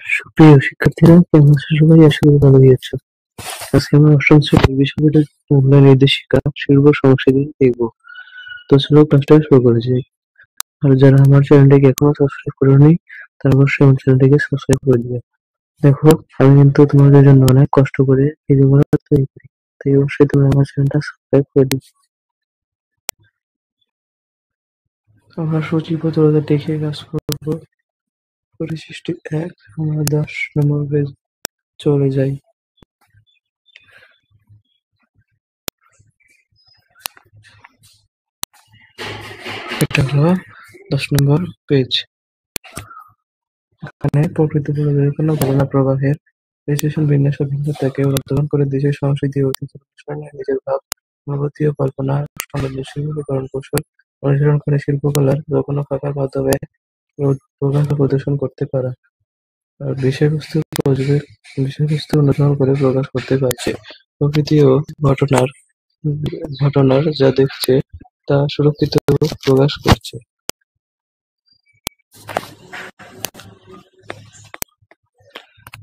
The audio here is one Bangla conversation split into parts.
সুপ্রিয় শিক্ষার্থীরা, কেমন আছো সবাই? আশা করি ভালো আছো। আজকে আমরা অষ্টম শ্রেণীর বিষয়বিজ্ঞান উন্নয়ন নির্দেশিকা শিল্প সংস্কৃতি দেখবো। তো চলো ক্লাসটা শুরু করা যাক। আর যারা আমার চ্যানেলটিকে এখনো সাবস্ক্রাইব করেনি তারা অবশ্যই আমার চ্যানেলটিকে সাবস্ক্রাইব করে দিবে। দেখো, আমি কিন্তু তোমাদের জন্য অনেক কষ্ট করে ভিডিওগুলো তৈরি করি, তাই অবশ্যই তোমরা আমার চ্যানেলটা সাবস্ক্রাইব করে দিবে। আমরা সূচিপত্রটা দেখে কাজ করবো। পরিশিষ্টি 1, আমরা 10 নম্বর পেজ চলে যাই। এটা হলো 10 নম্বর পেজ। এখানে প্রকৃত পর্যবেক্ষণ ও ঘটনা প্রবাহের বিশ্লেষণ বিন্যাস ও ভিন্নতাকে অনুধাবন করে দেশের সংস্কৃতি ও ঐতিহ্য অনুসরণে নিজের ভাব, অনুভূতি ও কল্পনা সংবেদনশীলীকরণ কৌশল অনুসরণ করে শিল্পকলার কোনো ফাঁকার মাধ্যমে প্রকাশ ও প্রদর্শন করতে পারা। আর বিষয়বস্তু অনুসরণ করে প্রকাশ করতে পারছে। প্রকৃতি ও ঘটনার যা দেখছে তা সুরক্ষিত প্রকাশ করছে।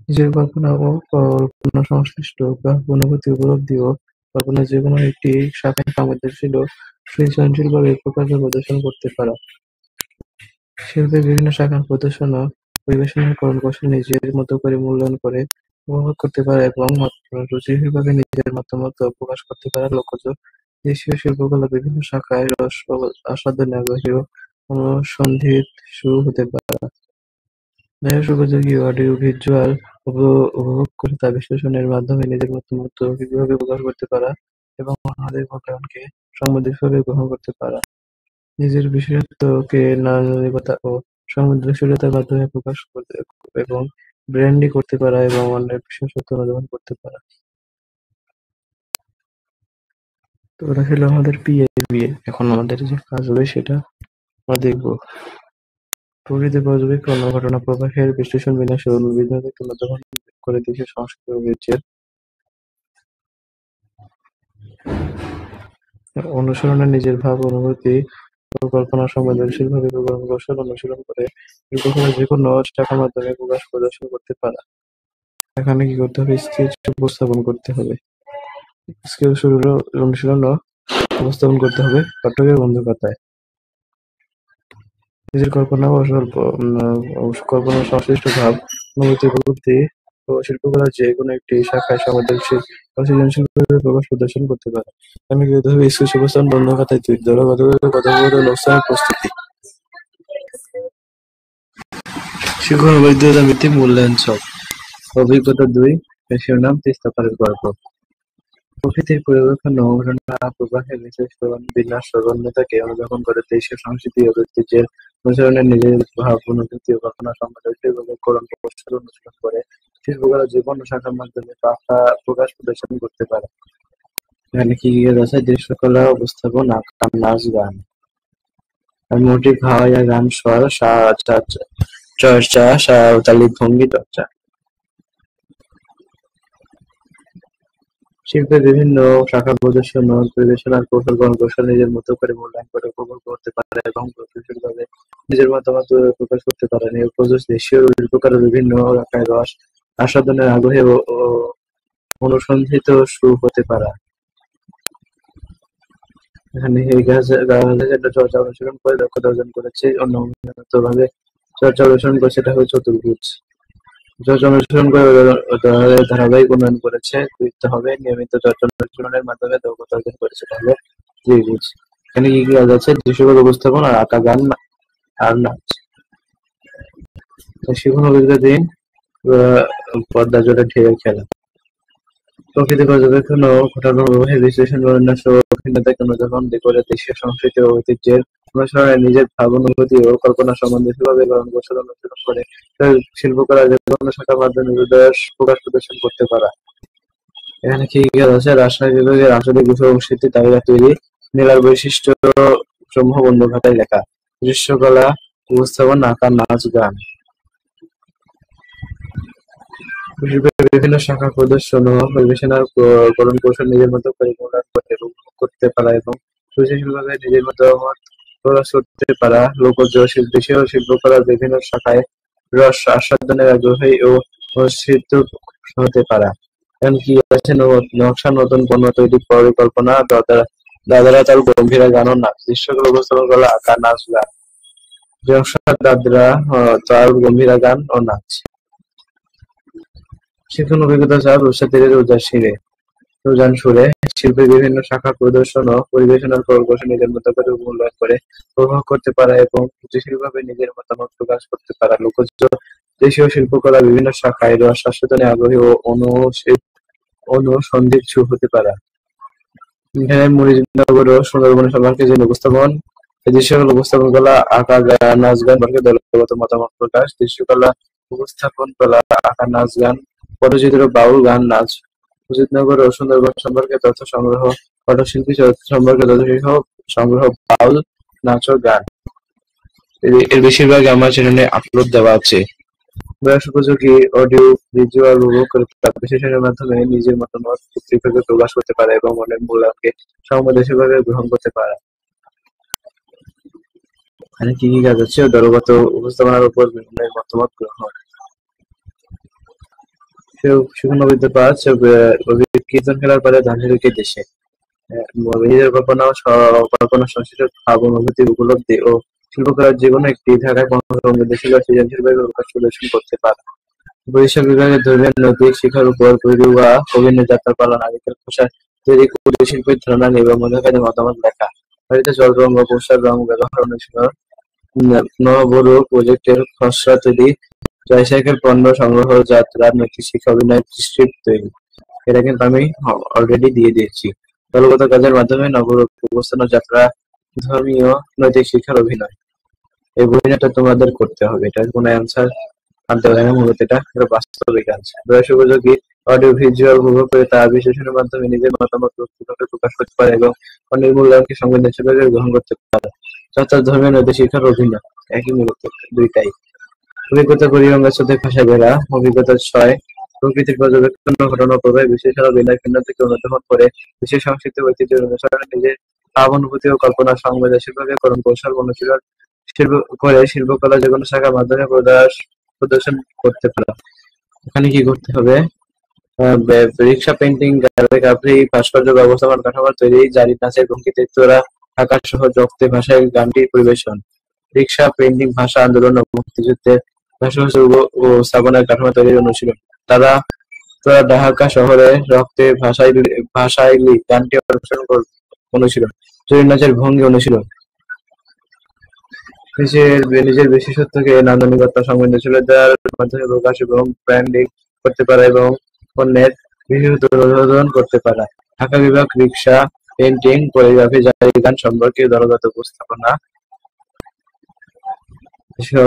নিজের কল্পনা ও কল্পনা সংশ্লিষ্ট অনুভূতি, উপলব্ধি ও কল্পনার যেকোনো একটি শাখায় সংবেদনশীল ও সৃজনশীলভাবে প্রকাশ ও প্রদর্শন করতে পারা। শিল্পের বিভিন্ন শাখার প্রদর্শন ও পরিবেশনার কৌশল নিজের মতো করে মূল্যায়ন করে উপভোগ করতে পারা এবং রুচিশীলভাবে নিজের মতামত প্রকাশ করতে পারা লক্ষ্য। দেশীয় শিল্পকলা বিভিন্ন শাখায় রস আস্বাদনে আগ্রহী ও অনুসন্ধিৎসু হতে পারা। যারা উপযোগী অডিও ভিজুয়াল উপভোগ করে তা বিশ্লেষণের মাধ্যমে নিজের মতামত ঠিকভাবে প্রকাশ করতে পারা এবং অন্যদের মূল্যায়নকে সংবেদনশীলভাবে গ্রহণ করতে পারা। নিজের বিশেষত্বকে নান্দনিকতা ও সংবেদনশীলতার মাধ্যমে প্রকাশ করতে এবং ব্র্যান্ডি করতে পারা এবং অন্যের বিশেষত্ব অনুধাবন করতে পারা। তো ওটা ছিল আমাদের বিয়ে। এখন আমাদের যে কাজ হবে সেটা আমরা দেখবো। প্রকৃতি পর্যবেক্ষণ ও ঘটনা প্রবাহের বিশ্লেষণ বিন্যাস ও ভিন্নতাকে অনুধাবন করে দেশের সংস্কৃতি ও ঐতিহ্যের অনুসরণে নিজের ভাব, অনুভূতি ও কল্পনা সংবেদনশীলভাবে প্রকরণ কৌশল অনুশীলন করে শিল্পকলার যেকোনো শাখার মাধ্যমে প্রকাশ প্রদর্শন করতে পারা। এখানে কি করতে হবে? স্কেচ উপস্থাপন করতে হবে। স্কেচ শুরুর অনুশীলন ও উপস্থাপন করতে হবে পাঠকের বন্ধু খাতায়। নিজের কল্পনা সংশ্লিষ্ট ভাব, অনুভূতি, উপলব্ধি ও শিল্পকলার যে কোনো একটি শাখায় সংবেদনশীল ও সৃজনশীলভাবে প্রকাশ প্রদর্শন করতে পারে। এখানে কি করতে হবে? স্কেচ উপস্থাপন বন্ধু খাতায় তুলে ধরা কথোপকথন অনুষ্ঠানের প্রস্তুতি। শিক্ষণ অভিজ্ঞতা ভিত্তিক মূল্যায়ন ছক। অভিজ্ঞতা 2, শিরোনাম তিস্তা পারের গল্প। প্রকৃতির পরিবেক্ষণ ও ঘটনা প্রবাহের বিশ্লেষণ বিন্যাস ও গণ্যতাকে অনুধাবন করে দেশের সংস্কৃতি ও ঐতিহ্যের অনুসরণে নিজের ভাব, অনুভূতি ও কল্পনা সংবেদনশীলভাবে কৌশল অনুশীলন করে শিল্পকলার যেকোনো শাখার মাধ্যমে প্রকাশ প্রদর্শন করতে পারে। এখানে কি কাজ আছে? দৃশ্যকলা, উপস্থাপন, আঁকা, নাচ, গান। আর মোটিভ, হাওয়াইয়া গান, স্বর, চর্চা, সাঁওতালি ভঙ্গি চর্চা। শিল্পের বিভিন্ন শাখার প্রদর্শন ও পরিবেশনার কৌশল নিজের মতো করে মূল্যায়ন করে উপভোগ করতে পারে এবং গতিশীলভাবে নিজের মতামত প্রকাশ করতে পারে। দেশীয় শিল্পকারের বিভিন্ন শাখায় রস আস্বাদনের আগ্রহে ও অনুসন্ধিত হতে পারা। এখানে এই চর্চা অনুশীলন করে দক্ষতা অর্জন করেছে। অন্যভাবে চর্চা অনুসরণ করে সেটা হচ্ছে চতুর্ভুজ। চর্চা অনুশীলন করে ধারাবাহিক উন্নয়ন করেছে বুঝতে হবে। নিয়মিত চর্চা অনুশীলনের মাধ্যমে দক্ষতা অর্জন করেছে সেটা হলো ত্রিভুজ। এখানে কি কাজ আছে? দৃশ্যকলা, উপস্থাপন আর আঁকা, গান আর নাচ। শিখন অভিজ্ঞতা দিন, পর্দা জোরে ঢেউয়ের খেলা। প্রকৃতি পর্যবেক্ষণ ও ঘটনা প্রবাহের বিশ্লেষণ বিন্যাস ও ভিন্নতাকে অনুধাবন করে দেশীয় সংস্কৃতি ও ঐতিহ্যের অনুসরণে নিজের ভাব, অনুভূতি ও কল্পনা সংবেদনশীলভাবে কৌশল অনুশীলন করে শিল্পকলার যেকোনো শাখার মাধ্যমে প্রকাশ প্রদর্শন করতে পারা। এখানে কি কাজ আছে? রাজশাহী বিভাগের আঞ্চলিক বিষয়বস্তুর তালিকা তৈরি, মেলার বৈশিষ্ট্য সমূহ বন্ধু খাতায় লেখা, দৃশ্যকলা, উপস্থাপন, আঁকা, নাচ, গান। শিল্পের বিভিন্ন শাখার প্রদর্শন ও পরিবেশনার কৌশল নিজের মতো করে মূল্যায়ন করে উপভোগ করতে পারা এবং সৃজনশীলভাবে নিজের মতামত প্রকাশ করতে পারা। দেশীয় শিল্পকলার বিভিন্ন শাখায় রস আস্বাদনের আগ্রহী ও উৎসুক হতে পারা। এখন কি আছে নকশা, নতুন পণ্য তৈরি পরিকল্পনা, দাদরা তাল গম্ভীরা গান ও নাচ, দৃশ্যগুলো উপস্থাপন করা, আঁকা, নাচ, গান। নকশা, দাদরা, তাল গম্ভীরা গান ও নাচ। শিক্ষণ অভিজ্ঞতা, চাপ, উৎসাহ রোজান সুরে শিল্পের বিভিন্ন শাখা প্রদর্শন ও পরিবেশনার পরবর্তী নিজের মতো করে মূল্যায়ন করে উপভোগ করতে পারা এবং গতিশীলভাবে নিজের মতামত প্রকাশ করতে পারা। লোকজ দেশীয় শিল্পকলা বিভিন্ন শাখায় রস আস্বাদনে আগ্রহী ও অনুসন্ধিৎসু হতে পারা। এখানে মুড়িনগর ও সুন্দরবনের সম্পর্কে যে উপস্থাপন, এই দৃশ্যকলা উপস্থাপন কলা, আঁকা, নাচ, গান সম্পর্কে দলগত মতামত প্রকাশ, দৃশ্যকলা উপস্থাপন কলা, আঁকা, নাচ, গান, পটচিত্র, বাউল গান, নাচ, মুজিবনগর ও সুন্দরবন সম্পর্কে তথ্য সংগ্রহ, পটশিল্পী সম্পর্কে তথ্য সংগ্রহ, বাউল নাচ ও গান। এর বেশিরভাগ আমার চ্যানেলে আপলোড দেওয়া আছে। বয়স উপযোগী অডিও ভিজুয়াল উপভোগ করে বিশ্লেষণের মাধ্যমে নিজের মতামত যুক্তিভাবে প্রকাশ করতে পারা এবং মনের মূল্যায়নকে সামঞ্জস্যভাবে গ্রহণ করতে পারা। এখানে কি কি কাজ আছে? দলগত উপস্থাপনার উপর বিভিন্ন মতামত গ্রহণ। শিক্ষণ অভিজ্ঞতা ৫, কীর্তন খেলার পরে ধানঝাড়িকে দেশে। নিজের কল্পনা সংশ্লিষ্ট ভাব, অনুভূতি, উপলব্ধি ও শিল্পকলার যেকোনো একটি ধারায় সংবেদনশীল ও সৃজনশীলভাবে প্রকাশ প্রদর্শন করতে পারে। বরিশাল বিভাগের ধর্মীয় নৈতিক শিক্ষার উপর পড়ুয়া অভিন্ন যাত্রা পালন, আগেকার পোশাক তৈরি, কুটির শিল্পের ধারণা, নিবন্ধকারী মতামত লেখা, বাড়িতে জল রং ও পোশাক রং ব্যবহার অনুশীলন, নববধূ প্রজেক্টের খসড়া তৈরি, ট্রাইসাইকেল পণ্য সংগ্রহ, যাত্রা, নৈতিক শিক্ষা, অভিনয় স্ক্রিপ্ট তৈরি। এটা কিন্তু আমি অলরেডি দিয়ে দিয়েছি। দলগত কাজের মাধ্যমে নবরূপ উপস্থাপনা, যাত্রা, ধর্মীয় নৈতিক শিক্ষার অভিনয়। এই অভিনয়টা তোমাদের করতে হবে। এটা কোনো অ্যান্সার আনতে পারে না, মূলত এটা বাস্তবিক অ্যান্সার। বয়স উপযোগী অডিও ভিজুয়াল উপভোগ করে তা বিশ্লেষণের মাধ্যমে নিজের মতামত যৌক্তিকভাবে প্রকাশ করতে পারে এবং অন্যের মূল্যায়নকে সংবেদনশীলভাবে গ্রহণ করতে পারে। যাত্রা, ধর্মীয় নৈতিক শিক্ষার অভিনয় একই, মূলত দুইটাই। অভিজ্ঞতা, পরিরঙ্গের সাথে ভাষা বেড়া। অভিজ্ঞতা ৬, প্রকৃতির পর্যবেক্ষণ ও ঘটনা প্রবাহ বিশ্লেষণ ও ভিন্ন ভিন্ন থেকে অনুধাবন করে বিশেষ সংস্কৃতি ঐতিহ্যের অনুসরণে নিজের ভাব, অনুভূতি ও কল্পনা সংবেদনশীলভাবে করণ কৌশল অনুশীলন করে শিল্পকলা যেকোনো শাখার মাধ্যমে প্রদর্শন করতে পারা। এখানে কি করতে হবে? রিক্সা, পেইন্টিং, গ্যালারি, ভাস্কর্য, ব্যবস্থাপনা, কাঠামো তৈরি, জারি, নাচের ভঙ্গিতে তোরা, আকাশ সহ যুক্ত ভাষায় গানটি পরিবেশন। রিক্সা, পেইন্টিং, ভাষা আন্দোলন ও মুক্তিযুদ্ধের ভাস্কর্য ও স্থাপনার কাঠামো তৈরির অনুশীলন। তোরা ঢাকা শহরে রক্তে ভাষায় গানটি অনুশীলন। চুরি, নাচের ভঙ্গি অনুশীলন। নিজের বিশেষত্বকে নান্দনিকতা, সংবেদনশীলতার মাধ্যমে প্রকাশ এবং ব্র্যান্ডিং করতে পারা এবং পণ্যের বিশেষত্ব অনুধাবন করতে পারা। ঢাকা বিভাগ, রিক্সা, পেইন্টিং, কোরিওগ্রাফি, জারি, গান সম্পর্কে দলগত উপস্থাপনা।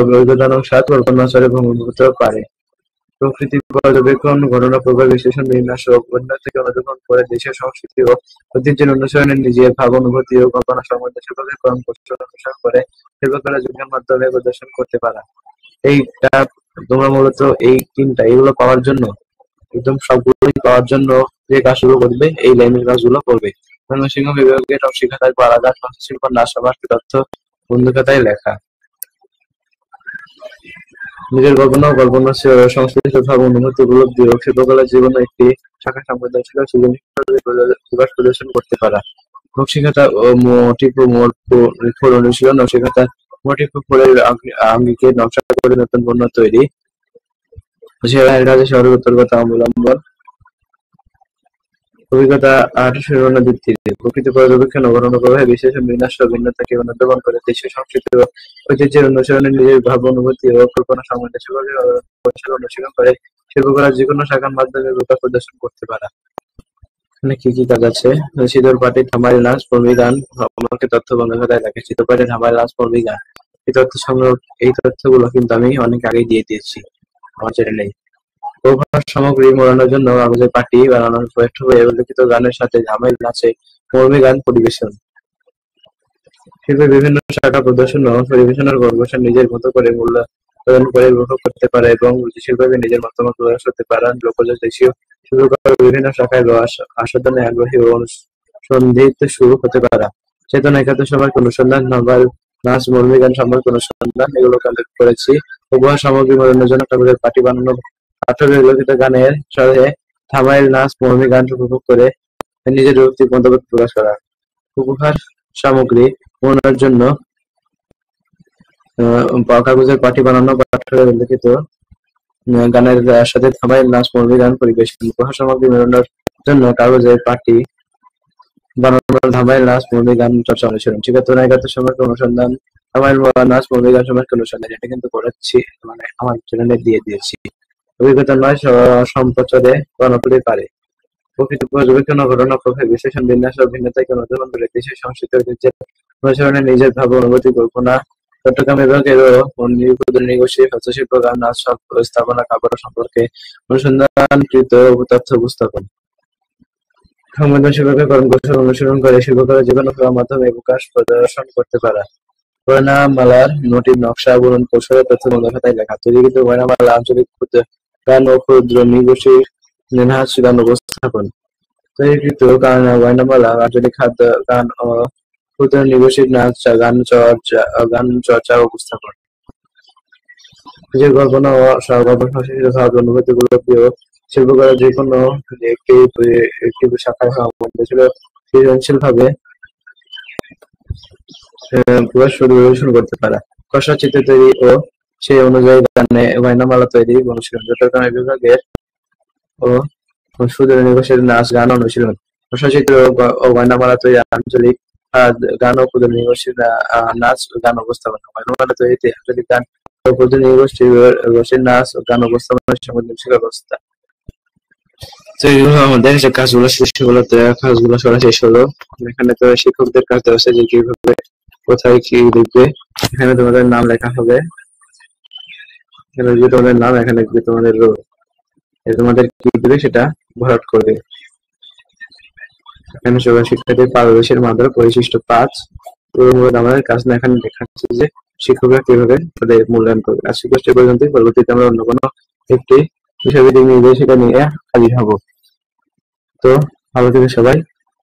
অভিজ্ঞতানুসার সাত কল্পনাচরে ভঙ্গীভূত পারে। প্রকৃতি পর্যবেক্ষণ, ঘটনা প্রবাহ বিশ্লেষণ, বিন্যাস ও অন্য থেকে অনুধাবন করে দেশের সংস্কৃতি ও ঐতিহ্যের অনুসরণে নিজের ভাব, অনুভূতি ও কল্পনা সংবেদনশীলভাবে করণ কৌশল অনুসরণ করে শিল্পকলা যুগের মাধ্যমে প্রদর্শন করতে পারা। এইটা তোমরা মূলত এই তিনটা, এগুলো পাওয়ার জন্য, একদম সবগুলোই পাওয়ার জন্য যে কাজগুলো করবে, এই লাইনের কাজগুলো করবে। ময়মনসিংহ বিভাগের শিক্ষা থাকবে আলাদা, হস্তশিল্প, নাচ, সমাজ তথ্য বন্ধু খাতায় লেখা। নিজের কল্পনা ও কল্পনা সংশ্লিষ্ট ভাব, অনুভূতি, উপলব্ধি ও শিল্পকলার যেকোনো একটি শাখা সংবেদনশীল ও সৃজনশীলভাবে প্রকাশ প্রদর্শন করতে পারা। নকশিকাঁথা ও মোটিফ ফোর অনুশীলন। নকশিকাঁথা, মোটিফ ফোরের আঙ্গিকে নকশা করে নতুন পণ্য তৈরি। সেবায়ের কাজে শহরের উত্তরগতা অবলম্বন। অভিজ্ঞতা ৮, নদীর তীরে প্রকৃতি পর্যবেক্ষণ ও ঘটনা প্রবাহে বিশ্লেষণ, বিন্যাস ও ভিন্নতাকে অনুধাবন করে দেশীয় সংস্কৃতি ও ঐতিহ্যের অনুসরণে নিজের ভাব, অনুভূতি ও কল্পনা সংবেদনশীলভাবে কৌশল অনুশীলন করে শিল্পকলার যেকোনো শাখার মাধ্যমে প্রকাশ প্রদর্শন করতে পারা। এখানে কি কি কাজ আছে? শীতল পাটি, ধামারি নাচ, পল্লী গান। আমাকে তথ্য বন্ধ খাতায় লেখা। শীতল পাটি, ধামারি নাচ, পল্লী গান। এই তথ্যগুলো কিন্তু আমি অনেক আগেই দিয়ে দিয়েছি আমার চ্যানেলেই। উপহার সামগ্রী মোড়ানোর জন্য কাগজের পাটি বানানোর প্রজেক্ট হবে উল্লেখিত গানের সাথে ঝামেল নাচে মর্মী গান পরিবেশন। শিল্পের বিভিন্ন শাখা প্রদর্শন ও পরিবেশনার পরিবেশন নিজের মতো করে মূল্যায়ন করে উপভোগ করতে পারে এবং রুচিশীলভাবে নিজের মতামত প্রকাশ করতে পারে। লোকজ দেশীয় শিল্পকলার বিভিন্ন শাখায় আস্বাদনে আগ্রহী ও অনুসন্ধিৎসু হতে পারা। চেতনা একাত্তর সম্পর্কে অনুসন্ধান, নবাল নাচ, মর্মী গান সম্পর্কে অনুসন্ধান, এগুলো কমপ্লিট করেছি। উপহার সামগ্রী মনোরঞ্জনের জন্য কাগজের পার্টি বানানো, পাঠকের লোকিত গানের সাথে থামাইল নাচ, মৌমি গান উপভোগ করে নিজের যৌক্তিক মন্তব্য প্রকাশ করা। উপহার সামগ্রী মনোরঞ্জনের জন্য কাগজের পার্টি বানানো, পাঠকের লিখিত গানের সাথে থামাইল নাচ, মৌমি গান পরিবেশন। উপহার সামগ্রী মেলানোর জন্য কাগজের পার্টি বানানো, ধামাইল নাচ, মৌমি গান চর্চা অনুশীলন। ৭৬-৭১ সম্পর্কে অনুসন্ধান, ধামাইল নাচ, মৌমি গান সম্পর্কে অনুসন্ধান। এটা কিন্তু করেছি, মানে আমার চ্যানেলে দিয়ে দিয়েছি। অভিজ্ঞতা নয়, সম্প্রচারে গণপতি পারে। প্রকৃত পর্যবেক্ষণ ও ঘটনা প্রভাব বিশ্লেষণ, বিন্যাস ও ভিন্নতাকে অনুধাবন করে দেশের সংস্কৃতি ঐতিহ্যের অনুসরণে নিজের ভাব, অনুভূতি, কল্পনা। চট্টগ্রাম বিভাগেরও নৃগোষ্ঠী হস্তশিল্প, গান, নাচ, স্থাপনা, খাবার সম্পর্কে অনুসন্ধানকৃত তথ্য উপস্থাপন। সংবেদনশীলভাবে কর্মকৌশল অনুসরণ করে শিল্পকলা যেকোনো মাধ্যমে প্রকাশ প্রদর্শন করতে পারা। গয়নামালার মোটিভ, নকশা, বুনন কৌশলের তথ্য খাতায় লেখা। তৈরিকৃত গয়নামালা আঞ্চলিক গান ও ক্ষুদ্র নৃগোষ্ঠীর নাচ গান উপস্থাপন। তৈরিকৃত গয়নামালা আঞ্চলিক খাদ্য গান ও ক্ষুদ্র নৃগোষ্ঠীর নাচ গান চর্চা উপস্থাপন। নিজের কল্পনা ও সংশ্লিষ্ট ভাব, অনুভূতি উপলব্ধি ও শিল্পকলার যেকোনো একটি শাখায় ছিল সৃজনশীল ভাবে পরিবেশন করতে পারা। খসড়া চিত্র তৈরি ও সেই অনুযায়ী গয়নামালা তৈরি অনুশীলন। চট্টগ্রাম বিভাগের ও ক্ষুদ্র নৃগোষ্ঠীর নাচ গান অনুশীলন। খসড়া চিত্র ও গয়নামালা তৈরি, আঞ্চলিক গান ও ক্ষুদ্র নৃগোষ্ঠীর নাচ গান উপস্থাপন। গয়নামালা তৈরিতে আঞ্চলিক গান ও ক্ষুদ্র নৃগোষ্ঠীর নাচ ও গান উপস্থাপনের সংবেদনশীল অবস্থা। তো এইগুলো আমাদের যে কাজগুলো কাজগুলো করা শেষ হলো। এখানে তো শিক্ষকদের কাজ দেওয়া আছে যে কিভাবে কোথায় কি লিখবে। এখানে তোমাদের নাম লেখা হবে, এখানে লিখবে তোমাদের নাম, এখানে লিখবে তোমাদের রোল। তোমাদের কি দিবে সেটা ভরাট করবে। এখানে সবাই শিক্ষার্থীর পারদর্শীর মাধ্যমে পরিশিষ্ট ৫ আমাদের কাজ না, এখানে দেখাচ্ছে যে শিক্ষকরা কিভাবে তাদের মূল্যায়ন করবে। আজকে ক্লাসটি পর্যন্তই। পরবর্তীতে আমরা অন্য কোনো একটি বিষয়ভিত্তিক নির্দেশিকা নিয়ে হাজির হব। তো ভালো থেকে সবাই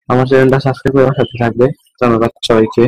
আমার চ্যানেলটা সাবস্ক্রাইব করে আমার সাথে থাকবে। ধন্যবাদ সবাইকে।